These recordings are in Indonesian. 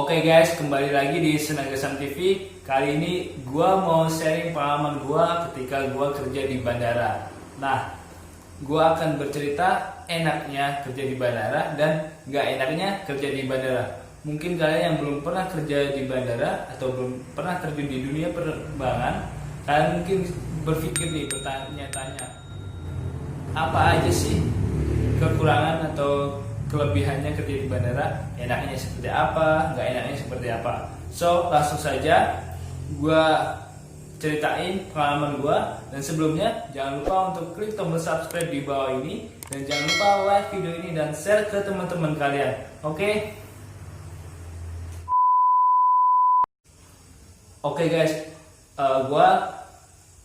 Oke guys, kembali lagi di Senagasam TV. Kali ini gua mau sharing pengalaman gua ketika gua kerja di bandara. Nah, gua akan bercerita enaknya kerja di bandara dan nggak enaknya kerja di bandara. Mungkin kalian yang belum pernah kerja di bandara atau belum pernah terjun di dunia penerbangan, kalian mungkin berpikir nih, bertanya-tanya, apa aja sih kekurangan atau kelebihannya kerja di bandara, enaknya seperti apa, nggak enaknya seperti apa. So, langsung saja gue ceritain pengalaman gue. Dan sebelumnya, jangan lupa untuk klik tombol subscribe di bawah ini. Dan jangan lupa like video ini dan share ke teman-teman kalian. Oke? Oke guys, gue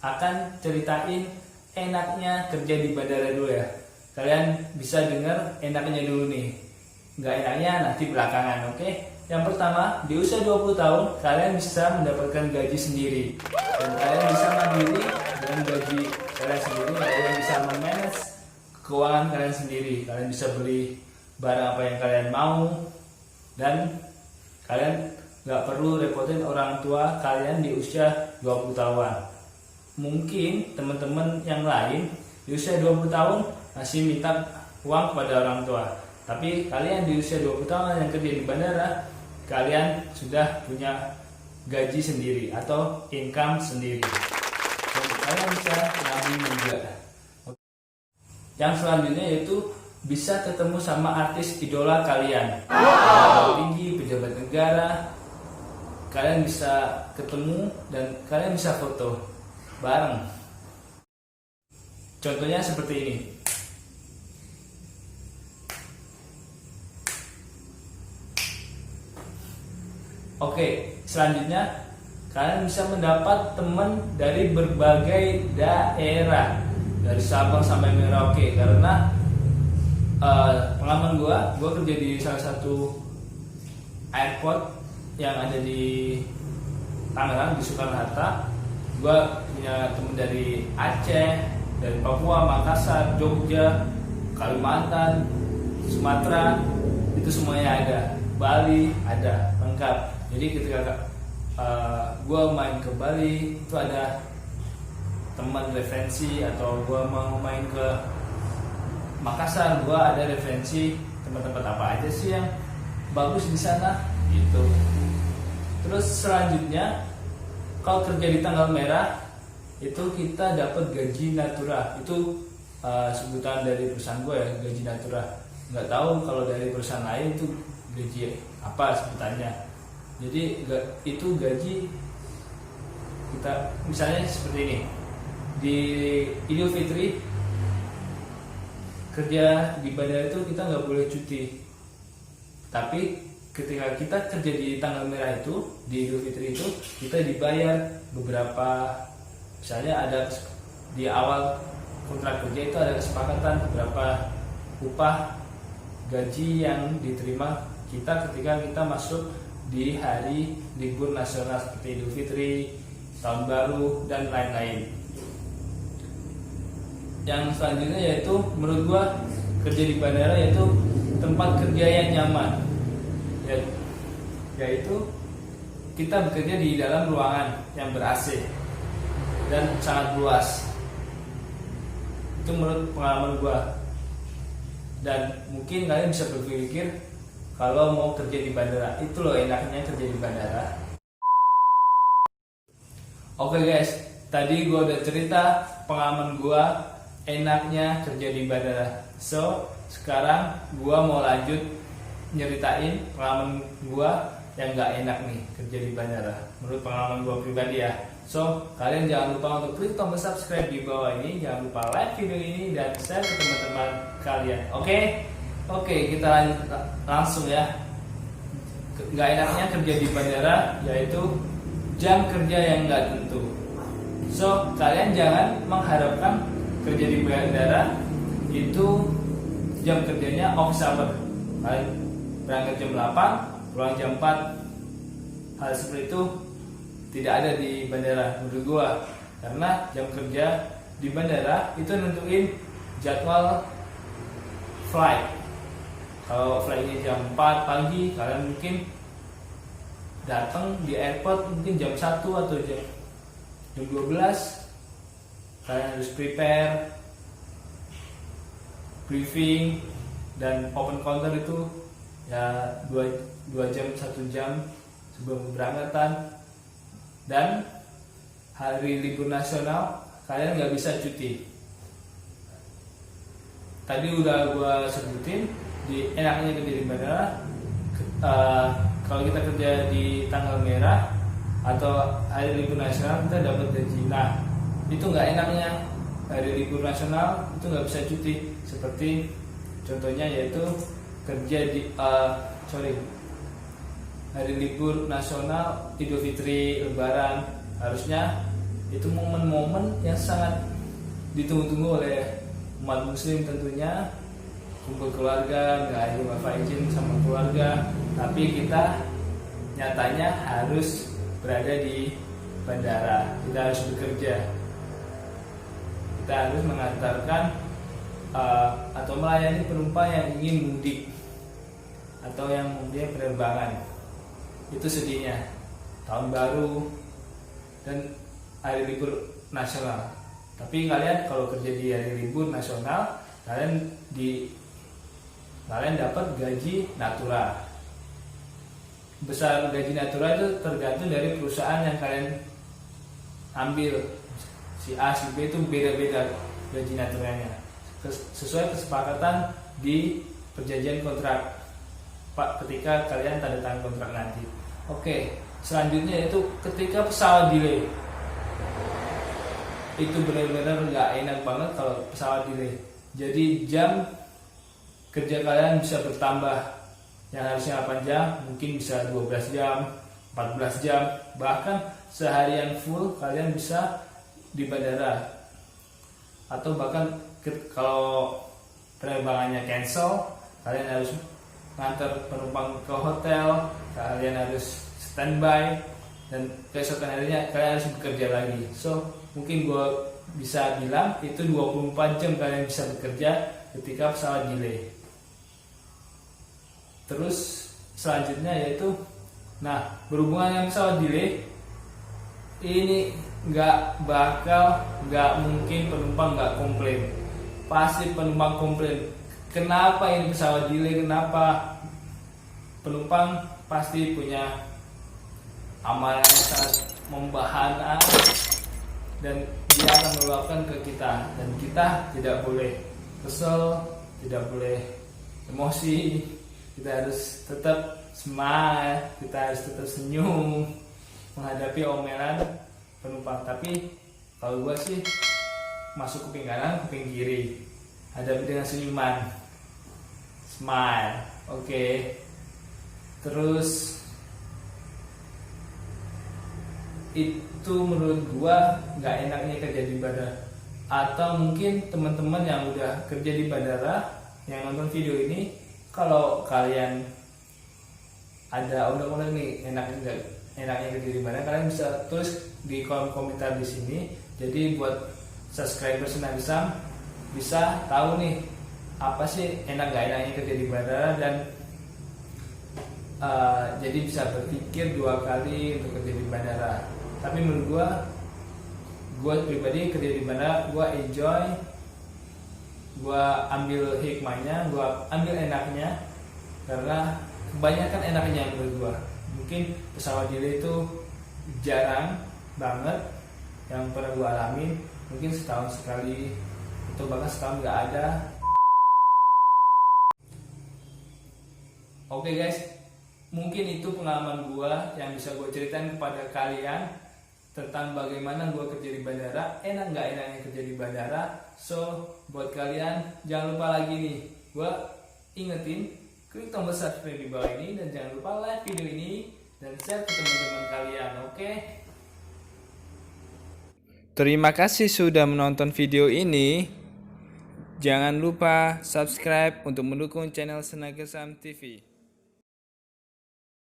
akan ceritain enaknya kerja di bandara dulu ya. Kalian bisa dengar enaknya dulu nih, nggak enaknya nanti belakangan, oke? Yang pertama, di usia 20 tahun kalian bisa mendapatkan gaji sendiri. Dan kalian bisa mandiri dengan gaji kalian sendiri. Kalian bisa memanage keuangan kalian sendiri. Kalian bisa beli barang apa yang kalian mau. Dan kalian nggak perlu repotin orang tua kalian di usia 20 tahun. Mungkin teman-teman yang lain di usia 20 tahun masih minta uang kepada orang tua. Tapi kalian di usia 20 tahun yang kerja di bandara, kalian sudah punya gaji sendiri atau income sendiri. Dan kalian bisa nabung juga. Yang selanjutnya yaitu bisa ketemu sama artis idola kalian. Tinggi, pejabat negara. Kalian bisa ketemu dan kalian bisa foto bareng. Contohnya seperti ini. Oke, selanjutnya kalian bisa mendapat teman dari berbagai daerah, dari Sabang sampai Merauke. Karena pengalaman gue kerja di salah satu airport yang ada di Tangerang, di Soekarno-Hatta. Gue punya teman dari Aceh, dari Papua, Makassar, Jogja, Kalimantan, Sumatera, itu semuanya ada. Bali ada, lengkap. Jadi ketika gue main ke Bali, itu ada teman referensi, atau gue mau main ke Makassar, gue ada referensi tempat-tempat apa aja sih yang bagus di sana, gitu. Terus selanjutnya, kalau kerja di tanggal merah, itu kita dapat gaji natura. Itu sebutan dari perusahaan gue ya, gaji natura. Nggak tahu kalau dari perusahaan lain itu gaji apa sebutannya. Jadi itu gaji kita, misalnya seperti ini, di Idul Fitri kerja di bandara itu kita nggak boleh cuti. Tapi ketika kita kerja di tanggal merah itu, di Idul Fitri itu kita dibayar beberapa, misalnya ada di awal kontrak kerja itu ada kesepakatan berapa upah gaji yang diterima kita ketika kita masuk di hari libur nasional seperti Idul Fitri, Tahun Baru, dan lain-lain. Yang selanjutnya yaitu menurut gua kerja di bandara yaitu tempat kerja yang nyaman. Yaitu kita bekerja di dalam ruangan yang ber-AC dan sangat luas. Itu menurut pengalaman gua. Dan mungkin kalian bisa berpikir, kalau mau kerja di bandara, itu loh enaknya kerja di bandara. Oke guys, tadi gue udah cerita pengalaman gue enaknya kerja di bandara. So, sekarang gue mau lanjut nyeritain pengalaman gue yang gak enak nih kerja di bandara, menurut pengalaman gue pribadi ya. So, kalian jangan lupa untuk klik tombol subscribe di bawah ini, jangan lupa like video ini dan share ke teman-teman kalian. Oke, kita lanjut langsung ya. Gak enaknya kerja di bandara yaitu jam kerja yang gak tentu. So, kalian jangan mengharapkan kerja di bandara itu jam kerjanya office hour. Kalian berangkat jam 8, pulang jam 4. Hal seperti itu tidak ada di bandara menurut gua. Karena jam kerja di bandara itu nentuin jadwal flight. Kalau flightnya jam 4 pagi, kalian mungkin datang di airport mungkin jam 1 atau jam 12, kalian harus prepare, briefing, dan open counter itu ya 2 jam 1 jam sebelum keberangkatan. Dan hari libur nasional kalian nggak bisa cuti. Tadi udah gua sebutin di enaknya kerja di bandara. Kalau kita kerja di tanggal merah atau hari libur nasional kita dapat gaji. Nah, itu nggak enaknya hari libur nasional itu nggak bisa cuti. Seperti contohnya yaitu kerja di hari libur nasional Idul Fitri, Lebaran, harusnya itu momen-momen yang sangat ditunggu-tunggu oleh umat muslim tentunya, kumpul keluarga, nggak izin sama keluarga, tapi kita nyatanya harus berada di bandara, kita harus bekerja, kita harus mengantarkan atau melayani penumpang yang ingin mudik atau yang mempunyai penerbangan. Itu sedihnya tahun baru dan hari libur nasional. Tapi kalian kalau kerja di hari libur nasional, kalian dapat gaji natural. Besar gaji natural itu tergantung dari perusahaan yang kalian ambil. Si A, si B itu beda-beda gaji naturalnya sesuai kesepakatan di perjanjian kontrak ketika kalian tanda tangan kontrak nanti. Oke, selanjutnya itu ketika pesawat delay. Itu benar-benar nggak enak banget kalau pesawat delay. Jadi jam kerja kalian bisa bertambah, yang harusnya 8 jam mungkin bisa 12 jam, 14 jam, bahkan seharian full kalian bisa di bandara. Atau bahkan kalau penerbangannya cancel, kalian harus ngantar penumpang ke hotel, kalian harus standby, dan keesokan harinya kalian harus bekerja lagi. So mungkin gue bisa bilang itu 24 jam kalian bisa bekerja ketika pesawat delay. Terus selanjutnya yaitu, nah berhubungan dengan pesawat delay ini nggak mungkin penumpang nggak komplain. Pasti penumpang komplain. Kenapa ini pesawat delay? Kenapa? Penumpang pasti punya amalan yang sangat membahana dan dia akan meluapkan ke kita, dan kita tidak boleh kesel, tidak boleh emosi, kita harus tetap smile, kita harus tetap senyum menghadapi omelan penumpang. Tapi kalau gue sih masuk kuping kanan, kuping kiri, hadapi dengan senyuman, smile. Oke. Terus itu menurut gua nggak enaknya kerja di bandara. Atau mungkin teman-teman yang udah kerja di bandara yang nonton video ini, kalau kalian ada undang-undang nih enaknya kerja di bandara, kalian bisa tulis di kolom komentar di sini. Jadi buat subscriber Senang Sam bisa tahu nih apa sih enak gak enaknya kerja di bandara, dan jadi bisa berpikir 2 kali untuk kerja di bandara. Tapi menurut gue pribadi kerja di bandara gue enjoy, gue ambil hikmahnya, gue ambil enaknya, karena kebanyakan enaknya menurut gue. Mungkin pesawat delay itu jarang banget yang pernah gue alamin, mungkin setahun sekali atau bahkan setahun nggak ada. Oke guys, mungkin itu pengalaman gue yang bisa gue ceritain kepada kalian tentang bagaimana gue kerja di bandara, enak nggak enaknya kerja di bandara. So buat kalian jangan lupa lagi nih, gue ingetin klik tombol subscribe di bawah ini, dan jangan lupa like video ini dan share ke teman-teman kalian. Oke? Terima kasih sudah menonton video ini. Jangan lupa subscribe untuk mendukung channel Senang Sam TV.